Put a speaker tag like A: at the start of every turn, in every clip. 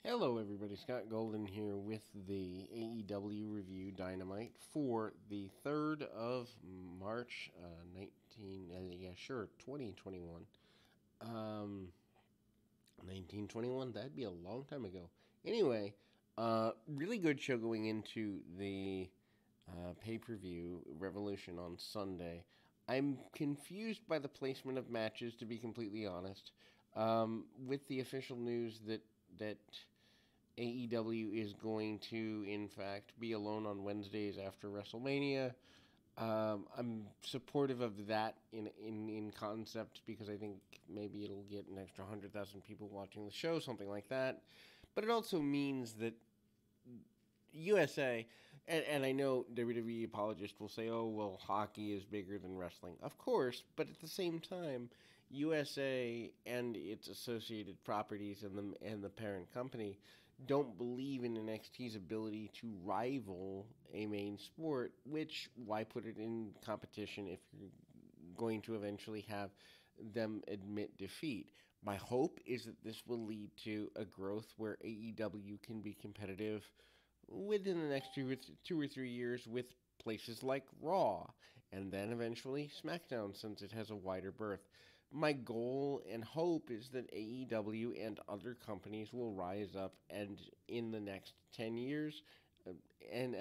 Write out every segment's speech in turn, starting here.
A: Hello, everybody. Scott Golden here with the AEW review Dynamite for the 3rd of March, 2021. 1921, that'd be a long time ago. Anyway, really good show going into the pay per view Revolution on Sunday. I'm confused by the placement of matches, to be completely honest. With the official news that AEW is going to, in fact, be alone on Wednesdays after WrestleMania. I'm supportive of that in concept because I think maybe it'll get an extra 100,000 people watching the show, something like that. But it also means that USA, and I know WWE apologists will say, oh, well, hockey is bigger than wrestling. Of course, but at the same time, USA and its associated properties and the parent company don't believe in NXT's ability to rival a main sport, which, why put it in competition if you're going to eventually have them admit defeat? My hope is that this will lead to a growth where AEW can be competitive within the next 2 or 3 years with places like Raw, and then eventually SmackDown since it has a wider berth. My goal and hope is that AEW and other companies will rise up, and in the next 10 years, and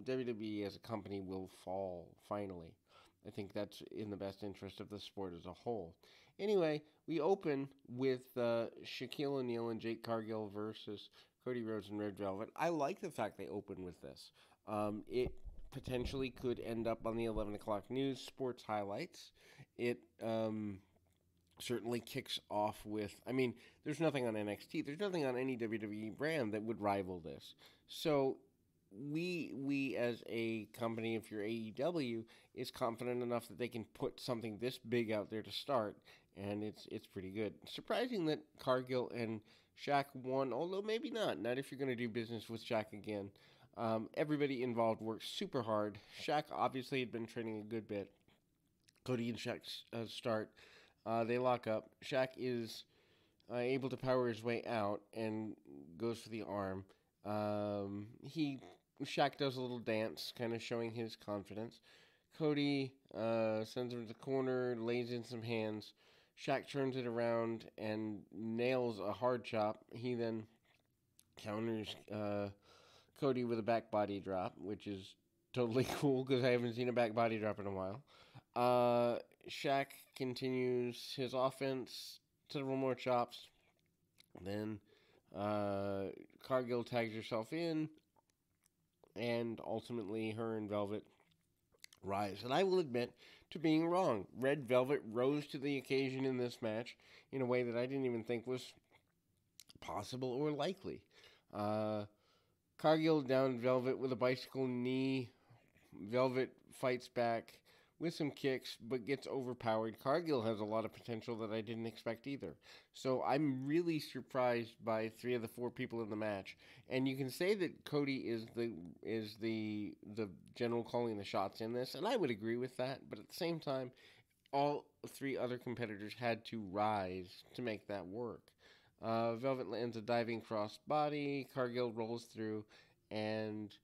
A: WWE as a company will fall finally. I think that's in the best interest of the sport as a whole. Anyway, we open with Shaquille O'Neal and Jake Cargill versus Cody Rhodes and Red Velvet. I like the fact they open with this. It potentially could end up on the 11 o'clock news sports highlights. It certainly kicks off with. I mean, there's nothing on NXT. There's nothing on any WWE brand that would rival this. So we as a company, if you're AEW, is confident enough that they can put something this big out there to start, and it's pretty good. Surprising that Cargill and Shaq won, although maybe not. Not if you're going to do business with Shaq again. Everybody involved worked super hard. Shaq obviously had been training a good bit. Cody and Shaq start. They lock up. Shaq is able to power his way out and goes for the arm. He Shaq does a little dance, kind of showing his confidence. Cody sends him to the corner, lays in some hands. Shaq turns it around and nails a hard chop. He then counters Cody with a back body drop, which is totally cool because I haven't seen a back body drop in a while. Shaq continues his offense, several more chops. Then Cargill tags herself in, and ultimately her and Velvet rise. And I will admit to being wrong. Red Velvet rose to the occasion in this match in a way that I didn't even think was possible or likely. Uh, Cargill down Velvet with a bicycle knee. Velvet fights back with some kicks, but gets overpowered. Cargill has a lot of potential that I didn't expect either. So I'm really surprised by 3 of the 4 people in the match. And you can say that Cody is the general calling the shots in this, and I would agree with that. But at the same time, all 3 other competitors had to rise to make that work. Velvet lands a diving cross body. Cargill rolls through and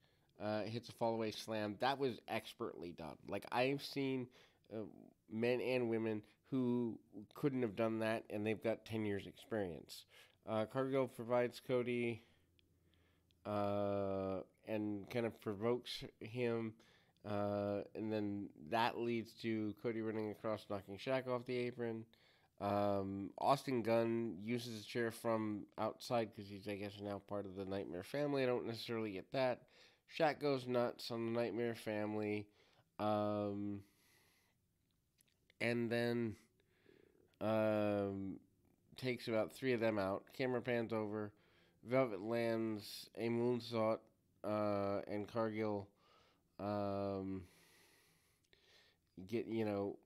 A: hits a fallaway slam. That was expertly done. Like, I've seen uh, men and women who couldn't have done that, and they've got 10 years' experience. Cargill provides Cody and kind of provokes him. And then that leads to Cody running across, knocking Shaq off the apron. Austin Gunn uses a chair from outside because he's, I guess, now part of the Nightmare family. I don't necessarily get that. Shaq goes nuts on the Nightmare family. Um, and then um, takes about 3 of them out. Camera pans over. Velvet lands a moonsault, and Cargill um, get you know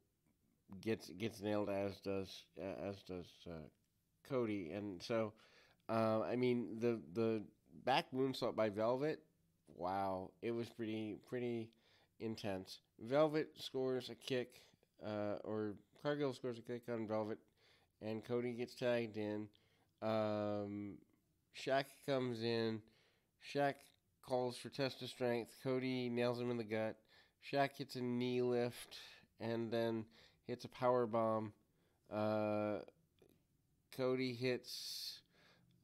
A: gets nailed as does Cody, and so I mean the back moonsault by Velvet, wow, it was pretty intense. Velvet scores a kick, or Cargill scores a kick on Velvet, and Cody gets tagged in. Um, Shaq comes in. Shaq calls for test of strength. Cody nails him in the gut. Shaq hits a knee lift and then hits a power bomb. Uh, Cody hits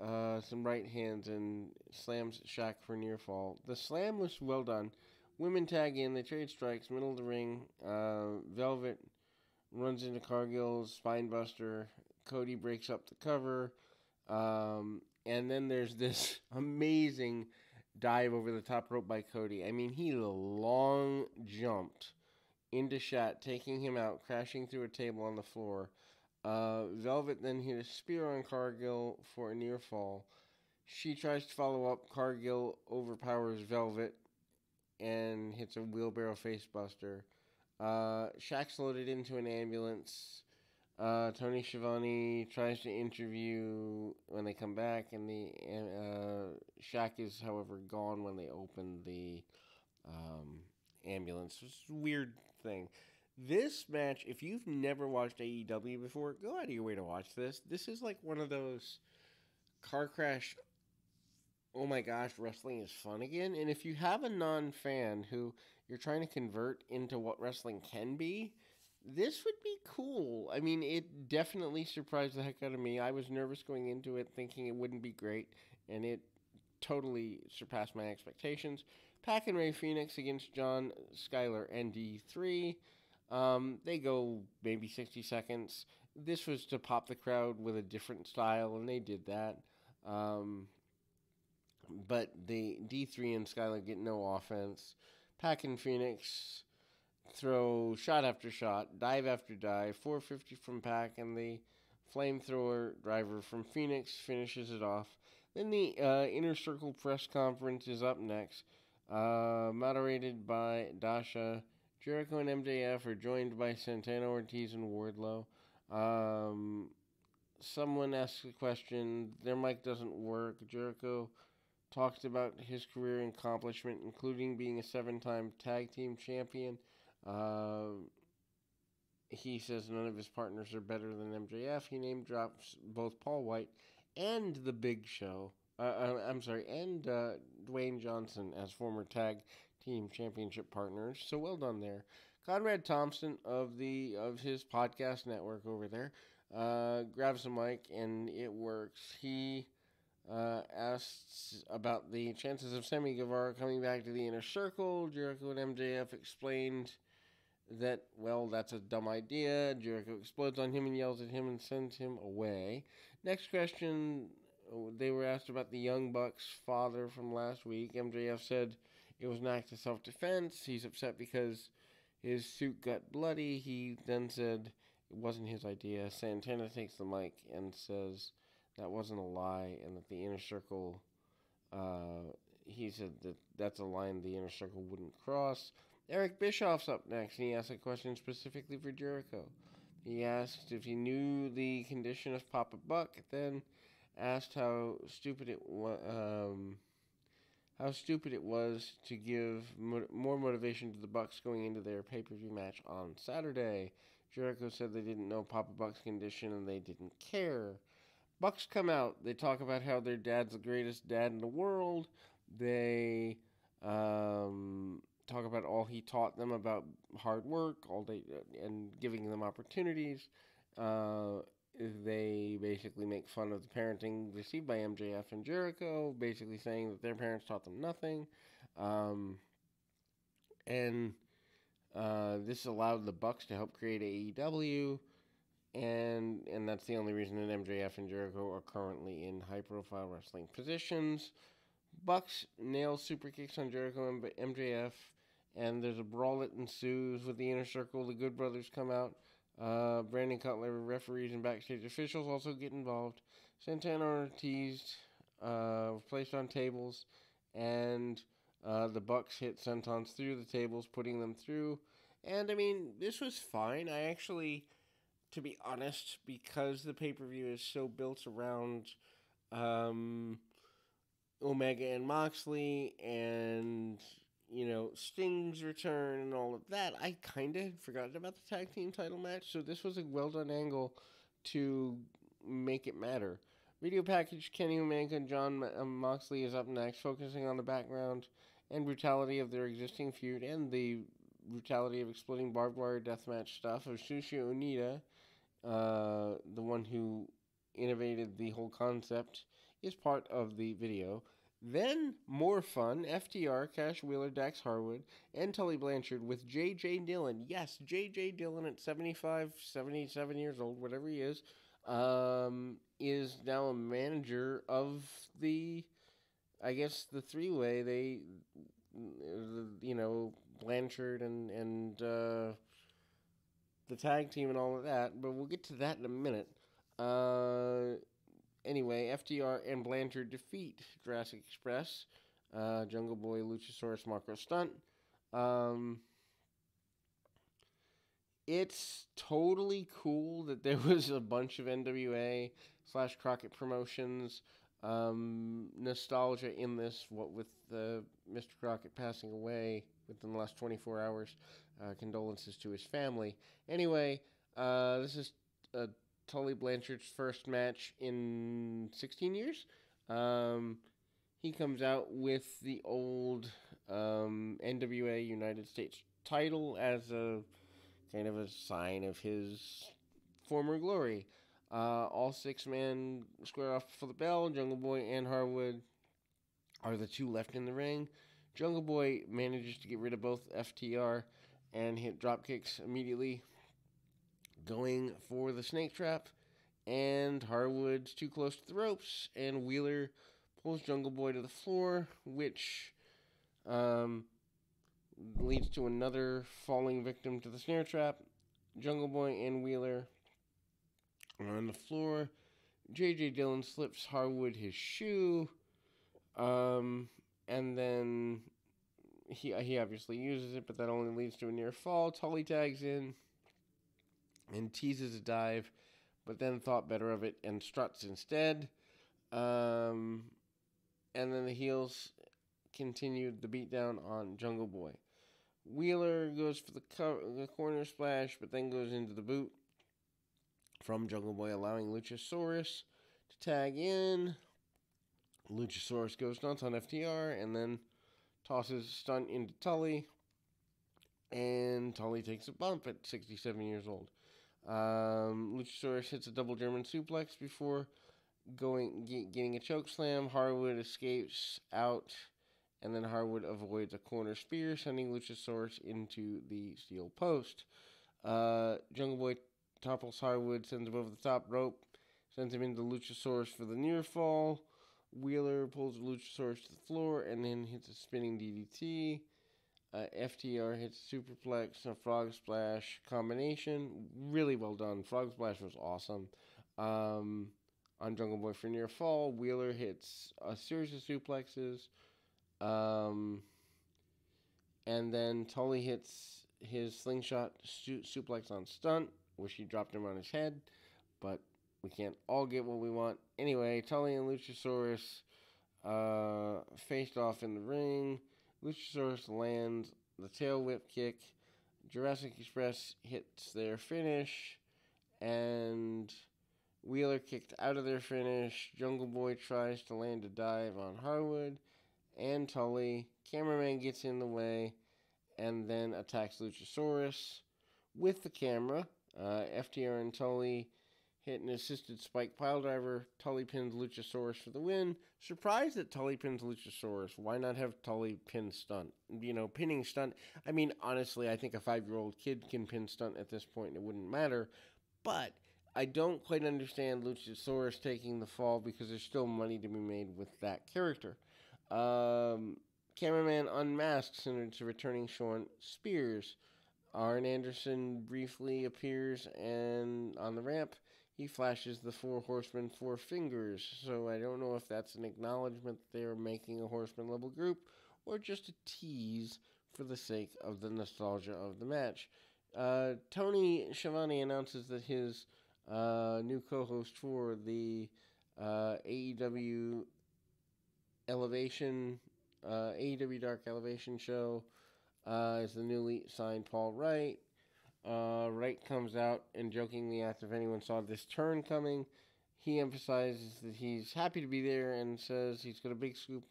A: some right hands and slams Shaq for near fall. The slam was well done. Women tag in. They trade strikes. Middle of the ring. Velvet runs into Cargill's spine buster. Cody breaks up the cover. And then there's this amazing dive over the top rope by Cody. I mean, he long jumped into Shaq, taking him out, crashing through a table on the floor. Velvet then hit a spear on Cargill for a near fall. She tries to follow up. Cargill overpowers Velvet and hits a wheelbarrow facebuster. Shaq's loaded into an ambulance. Tony Schiavone tries to interview when they come back, and the Shaq is, however, gone when they open the ambulance. It's a weird thing. This match, if you've never watched AEW before, go out of your way to watch this. This is like one of those car crash, oh my gosh, wrestling is fun again. And if you have a non-fan who you're trying to convert into what wrestling can be, this would be cool. I mean, it definitely surprised the heck out of me. I was nervous going into it, thinking it wouldn't be great, and it totally surpassed my expectations. Pac and Ray Phoenix against John, Skyler, and D3. They go maybe 60 seconds. This was to pop the crowd with a different style, and they did that. But the D3 and Skyler get no offense. Pac and Phoenix throw shot after shot, dive after dive. 450 from Pac, and the flamethrower driver from Phoenix finishes it off. Then the Inner Circle press conference is up next, moderated by Dasha. Jericho and MJF are joined by Santana, Ortiz, and Wardlow. Someone asks a question. Their mic doesn't work. Jericho talks about his career accomplishment, including being a 7-time tag team champion. He says none of his partners are better than MJF. He name drops both Paul White and The Big Show. And Dwayne Johnson as former tag team championship partners. So well done there. Conrad Thompson of his podcast network over there grabs a mic and it works. He asks about the chances of Sammy Guevara coming back to the Inner Circle. Jericho and MJF explained that, well, that's a dumb idea. Jericho explodes on him and yells at him and sends him away. Next question, they were asked about the Young Bucks' father from last week. MJF said it was an act of self-defense. He's upset because his suit got bloody. He then said it wasn't his idea. Santana takes the mic and says that wasn't a lie and that the Inner Circle, he said that that's a line the Inner Circle wouldn't cross. Eric Bischoff's up next, and he asked a question specifically for Jericho. He asked if he knew the condition of Papa Buck, then asked how stupid it was to give more motivation to the Bucks going into their pay-per-view match on Saturday. Jericho said they didn't know Papa Buck's condition and they didn't care. Bucks come out. They talk about how their dad's the greatest dad in the world. They talk about all he taught them about hard work, all day, and giving them opportunities. They basically make fun of the parenting received by MJF and Jericho, basically saying that their parents taught them nothing. This allowed the Bucks to help create AEW, and that's the only reason that MJF and Jericho are currently in high-profile wrestling positions. Bucks nail super kicks on Jericho and MJF, and there's a brawl that ensues with the Inner Circle. The Good Brothers come out. Brandon Cutler, referees, and backstage officials also get involved. Santana and Ortiz were placed on tables, and the Bucks hit sentons through the tables, putting them through. And, I mean, this was fine. I actually, to be honest, because the pay-per-view is so built around Omega and Moxley and, Sting's return and all of that, I kind of had forgotten about the tag team title match, so this was a well-done angle to make it matter. Video package Kenny Omega and John Moxley is up next, focusing on the background and brutality of their existing feud and the brutality of exploding barbed wire deathmatch stuff of Shushi Onita, the one who innovated the whole concept, is part of the video. Then, more fun, FTR, Cash Wheeler, Dax Harwood, and Tully Blanchard with J.J. Dillon. Yes, J.J. Dillon at 75, 77 years old, whatever he is now a manager of the, I guess, the three-way. Blanchard and the tag team and all of that, but we'll get to that in a minute. Anyway, FTR and Blanchard defeat Jurassic Express, Jungle Boy, Luchasaurus, Marco Stunt. It's totally cool that there was a bunch of NWA / Crockett Promotions nostalgia in this, what with Mr. Crockett passing away within the last 24 hours. Condolences to his family. Anyway, this is Tully Blanchard's first match in 16 years. He comes out with the old NWA United States title as a kind of a sign of his former glory. All 6 men square off for the bell. Jungle Boy and Harwood are the 2 left in the ring. Jungle Boy manages to get rid of both FTR and hit drop kicks immediately, going for the snake trap. And Harwood's too close to the ropes, and Wheeler pulls Jungle Boy to the floor, which leads to another falling victim to the snare trap. Jungle Boy and Wheeler are on the floor. J.J. Dillon slips Harwood his shoe, and then he obviously uses it, but that only leads to a near fall. Tully tags in and teases a dive, but then thought better of it and struts instead. And then the heels continued the beatdown on Jungle Boy. Wheeler goes for the corner splash, but then goes into the boot from Jungle Boy, allowing Luchasaurus to tag in. Luchasaurus goes nuts on FTR and then tosses Stunt into Tully. And Tully takes a bump at 67 years old. Luchasaurus hits a double German suplex before getting a choke slam. Harwood escapes out, and then Harwood avoids a corner spear, sending Luchasaurus into the steel post. Jungle Boy topples Harwood, sends him over the top rope, sends him into Luchasaurus for the near fall. Wheeler pulls Luchasaurus to the floor and then hits a spinning DDT. FTR hits superplex and a frog splash combination. Really well done. Frog splash was awesome. On Jungle Boy for near fall, Wheeler hits a series of suplexes. And then Tully hits his slingshot suplex on Stunt. Wish he dropped him on his head, but we can't all get what we want. Anyway, Tully and Luchasaurus faced off in the ring. Luchasaurus lands the tail whip kick. Jurassic Express hits their finish, and Wheeler kicked out of their finish. Jungle Boy tries to land a dive on Harwood and Tully. Cameraman gets in the way and then attacks Luchasaurus with the camera. FTR and Tully hit an assisted spike piledriver. Tully pins Luchasaurus for the win. Surprised that Tully pins Luchasaurus. Why not have Tully pin Stunt? Pinning Stunt. I mean, honestly, I think a 5-year-old kid can pin Stunt at this point. It wouldn't matter. But I don't quite understand Luchasaurus taking the fall because there's still money to be made with that character. Cameraman unmasks and it's returning Sean Spears. Arn Anderson briefly appears and on the ramp he flashes the 4 Horsemen 4 fingers. So I don't know if that's an acknowledgement that they are making a Horseman level group or just a tease for the sake of the nostalgia of the match. Tony Schiavone announces that his new co-host for the AEW Dark Elevation show is the newly signed Paul Wright. Wright comes out and jokingly asks if anyone saw this turn coming. He emphasizes that he's happy to be there and says he's got a big scoop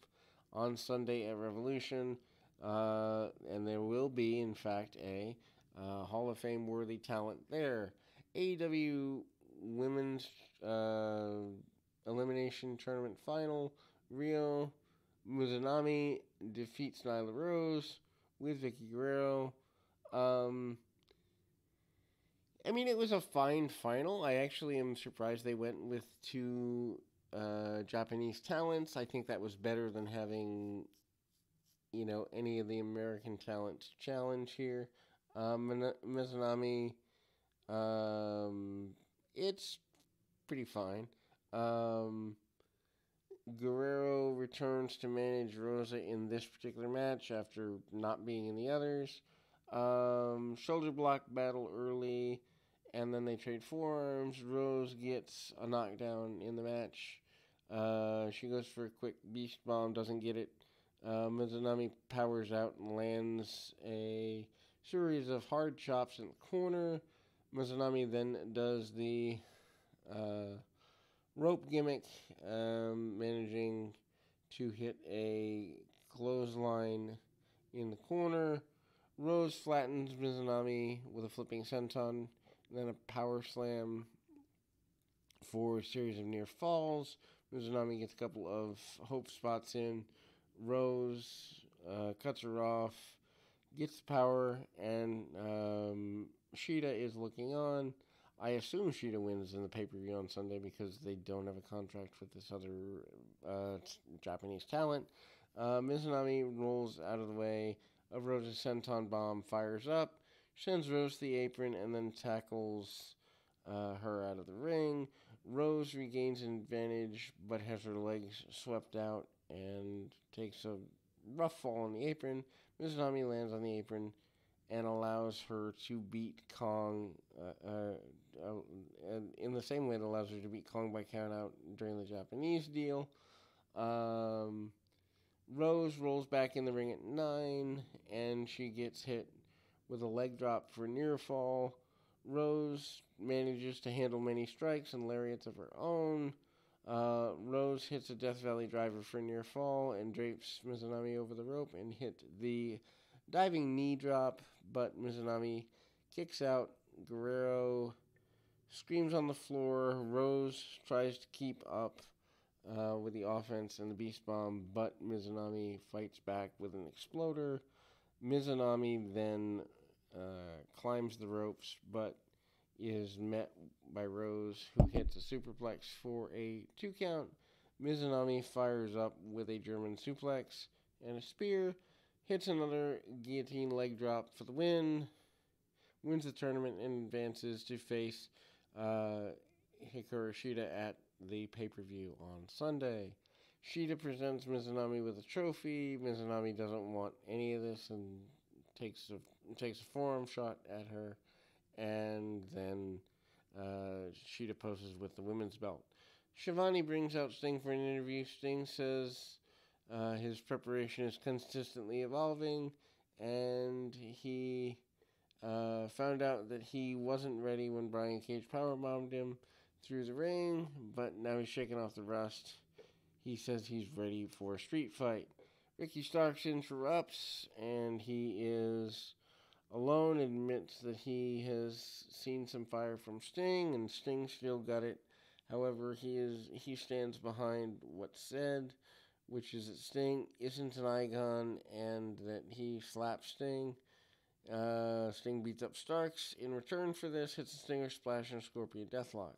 A: on Sunday at Revolution. And there will be, in fact, a Hall of Fame worthy talent there. AEW Women's Elimination Tournament Final. Rio Mizunami defeats Nyla Rose with Vicky Guerrero. I mean, it was a fine final. I actually am surprised they went with two Japanese talents. I think that was better than having, any of the American talents challenge here. Mizunami, it's pretty fine. Guerrero returns to manage Rosa in this particular match after not being in the others. Shoulder block battle early, and then they trade forearms. Rose gets a knockdown in the match. She goes for a quick beast bomb, doesn't get it. Mizunami powers out and lands a series of hard chops in the corner. Mizunami then does the rope gimmick, managing to hit a clothesline in the corner. Rose flattens Mizunami with a flipping senton, then a power slam for a series of near falls. Mizunami gets a couple of hope spots in. Rose cuts her off, gets the power, and Shida is looking on. I assume Shida wins in the pay-per-view on Sunday because they don't have a contract with this other Japanese talent. Mizunami rolls out of the way of Rose's senton bomb, fires up, sends Rose to the apron, and then tackles her out of the ring. Rose regains an advantage, but has her legs swept out and takes a rough fall on the apron. Mizunami lands on the apron and allows her to beat Kong in the same way it allows her to beat Kong by count out during the Japanese deal. Rose rolls back in the ring at 9, and she gets hit with a leg drop for near fall. Rose manages to handle many strikes and lariats of her own. Rose hits a Death Valley driver for near fall and drapes Mizunami over the rope and hit the diving knee drop, but Mizunami kicks out. Guerrero screams on the floor. Rose tries to keep up with the offense and the beast bomb, but Mizunami fights back with an exploder. Mizunami then climbs the ropes, but is met by Rose, who hits a superplex for a 2 count. Mizunami fires up with a German suplex and a spear, hits another guillotine leg drop for the win, wins the tournament, and advances to face Hikaru Shida at the pay-per-view on Sunday. Shida presents Mizunami with a trophy. Mizunami doesn't want any of this and takes a forearm shot at her, and then Shida poses with the women's belt. Shivani brings out Sting for an interview. Sting says his preparation is consistently evolving, and he found out that he wasn't ready when Brian Cage powerbombed him through the ring, but now he's shaking off the rust. He says he's ready for a street fight. Ricky Starks interrupts, and he is alone, admits that he has seen some fire from Sting, and Sting still got it. However, he stands behind what's said, which is that Sting isn't an Icon, and that he slaps Sting. Sting beats up Starks. In return for this, hits a Stinger Splash and Scorpion Deathlock.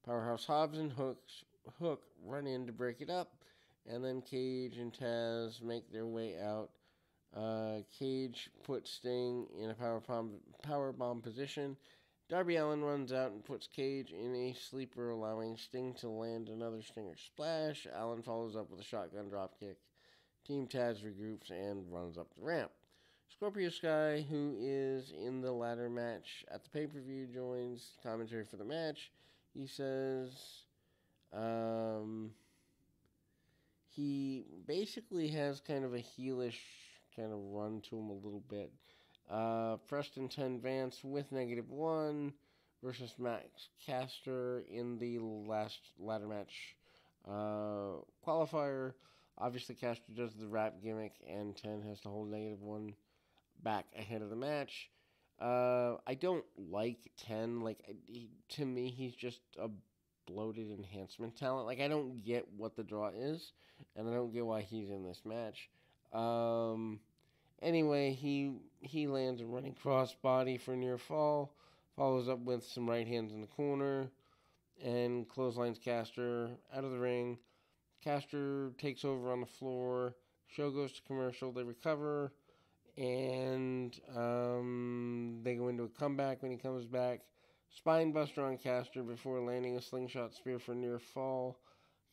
A: Powerhouse Hobbs and Hook run in to break it up, and then Cage and Taz make their way out. Cage puts Sting in a powerbomb position. Darby Allin runs out and puts Cage in a sleeper, allowing Sting to land another Stinger Splash. Allin follows up with a shotgun dropkick. Team Taz regroups and runs up the ramp. Scorpio Sky, who is in the ladder match at the pay-per-view, joins commentary for the match. He says he basically has kind of a heelish kind of run to him a little bit. Preston 10 Vance with -1 versus Max Caster in the last ladder match qualifier. Obviously, Caster does the rap gimmick, and 10 has to hold -1 back ahead of the match. I don't like 10. Like, to me, he's just a bloated enhancement talent. Like, I don't get what the draw is, and I don't get why he's in this match. Anyway, he lands a running crossbody for near fall, follows up with some right hands in the corner, and clotheslines Caster out of the ring. Caster takes over on the floor. Show goes to commercial. They recover, and they go into a comeback when he comes back. Spine buster on Caster before landing a slingshot spear for near fall.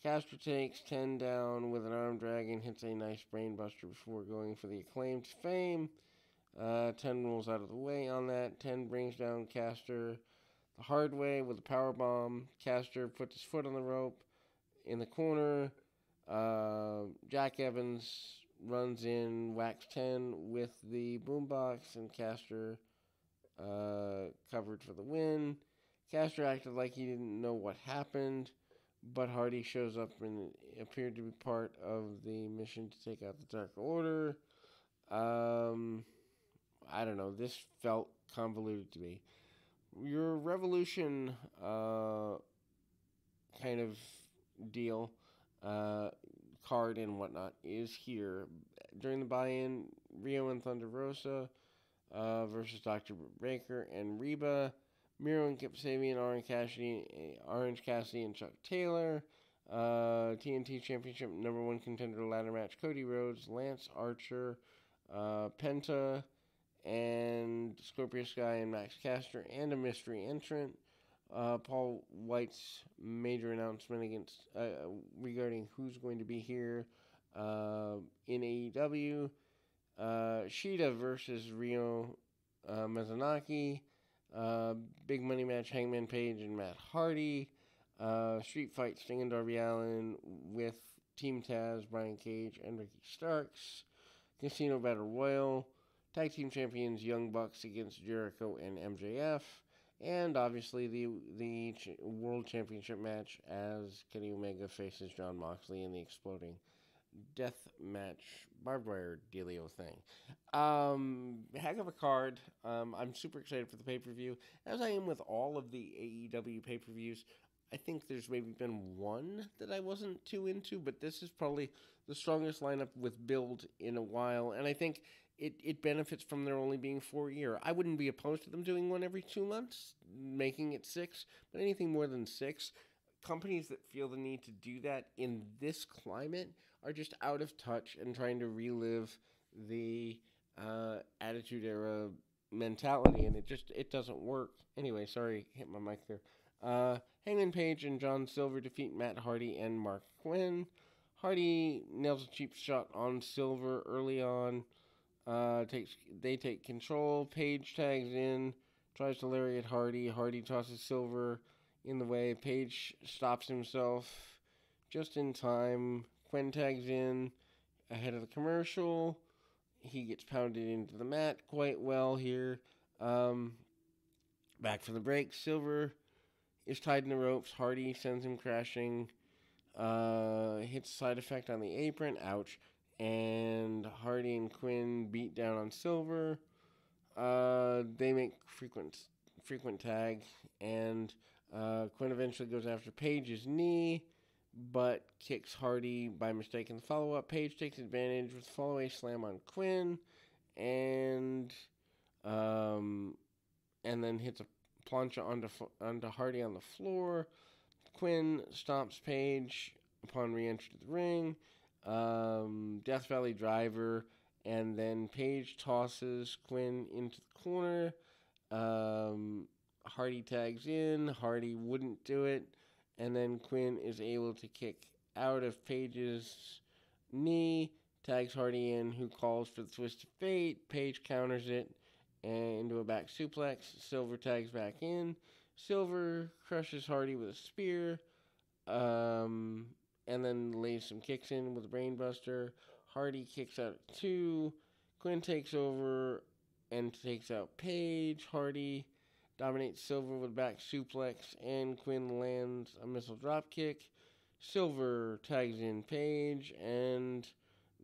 A: Caster takes 10 down with an arm drag and hits a nice brain buster before going for the acclaim to fame. 10 rolls out of the way on that. 10 brings down Caster the hard way with a power bomb. Caster puts his foot on the rope in the corner. Jack Evans runs in, whacks 10 with the boombox, and Caster covered for the win. Caster acted like he didn't know what happened, but Hardy shows up and appeared to be part of the mission to take out the Dark Order. I don't know. This felt convoluted to me. Your Revolution kind of deal, card and whatnot, is here. During the buy-in, Rio and Thunder Rosa versus Dr. Baker and Reba. Miro and Kip Sabian, Orange Cassidy, and Chuck Taylor. TNT Championship #1 contender ladder match: Cody Rhodes, Lance Archer, Penta, and Scorpio Sky and Max Caster, and a mystery entrant. Paul White's major announcement regarding who's going to be here in AEW. Shida versus Rio Mizunaki. Big money match: Hangman Page and Matt Hardy. Street fight: Sting and Darby Allin with Team Taz, Brian Cage, and Ricky Starks. Casino Battle Royal: Tag Team Champions Young Bucks against Jericho and MJF. And obviously the World Championship match as Kenny Omega faces Jon Moxley in the exploding death match barbed wire dealio thing. Heck of a card. I'm super excited for the pay-per-view, as I am with all of the AEW pay-per-views. I think there's maybe been one that I wasn't too into, but this is probably the strongest lineup with build in a while, and I think it benefits from there only being 4 a year. I wouldn't be opposed to them doing one every 2 months, making it 6, but anything more than 6, companies that feel the need to do that in this climate are just out of touch and trying to relive the Attitude Era mentality, and it doesn't work. Anyway, sorry, hit my mic there. Hangman Page and John Silver defeat Matt Hardy and Mark Quinn. Hardy nails a cheap shot on Silver early on. They take control. Page tags in, tries to lariat Hardy. Hardy tosses Silver in the way. Page stops himself just in time. Quinn tags in ahead of the commercial. He gets pounded into the mat quite well here. Back for the break. Silver is tied in the ropes. Hardy sends him crashing. Hits a side effect on the apron. Ouch. And Hardy and Quinn beat down on Silver. They make frequent tag, and Quinn eventually goes after Page's knee, but kicks Hardy by mistake in the follow-up. Page takes advantage with follow-away slam on Quinn, and then hits a plancha onto Hardy on the floor. Quinn stomps Page upon re-entry to the ring. Death Valley Driver, and then Page tosses Quinn into the corner. Hardy tags in. Hardy wouldn't do it, and then Quinn is able to kick out of Page's knee, tags Hardy in, who calls for the twist of fate. Page counters it into a back suplex. Silver tags back in. Silver crushes Hardy with a spear. And then lays some kicks in with a brainbuster. Hardy kicks out at 2. Quinn takes over and takes out Page. Hardy dominates Silver with a back suplex, and Quinn lands a missile dropkick. Silver tags in Paige, and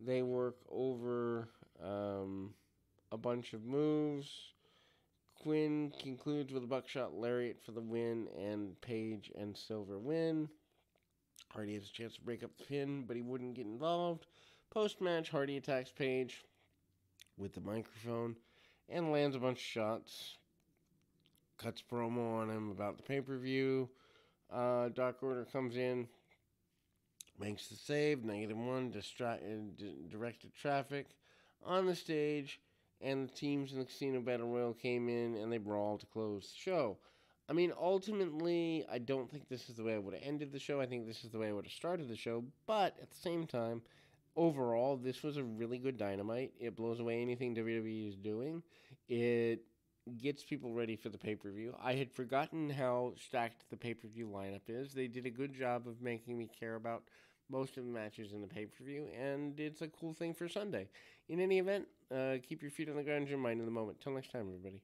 A: they work over a bunch of moves. Quinn concludes with a buckshot lariat for the win, and Paige and Silver win. Hardy has a chance to break up the pin, but he wouldn't get involved. Post-match, Hardy attacks Paige with the microphone and lands a bunch of shots. Cuts promo on him about the pay-per-view. Dark Order comes in, makes the save, -1, directed traffic on the stage, and the teams in the Casino Battle Royal came in and they brawled to close the show. I mean, ultimately, I don't think this is the way I would have ended the show. I think this is the way I would have started the show, but at the same time, overall, this was a really good Dynamite. It blows away anything WWE is doing. It gets people ready for the pay-per-view. I had forgotten how stacked the pay-per-view lineup is. They did a good job of making me care about most of the matches in the pay-per-view, and it's a cool thing for Sunday. In any event, keep your feet on the ground and your mind in the moment. Till next time, everybody.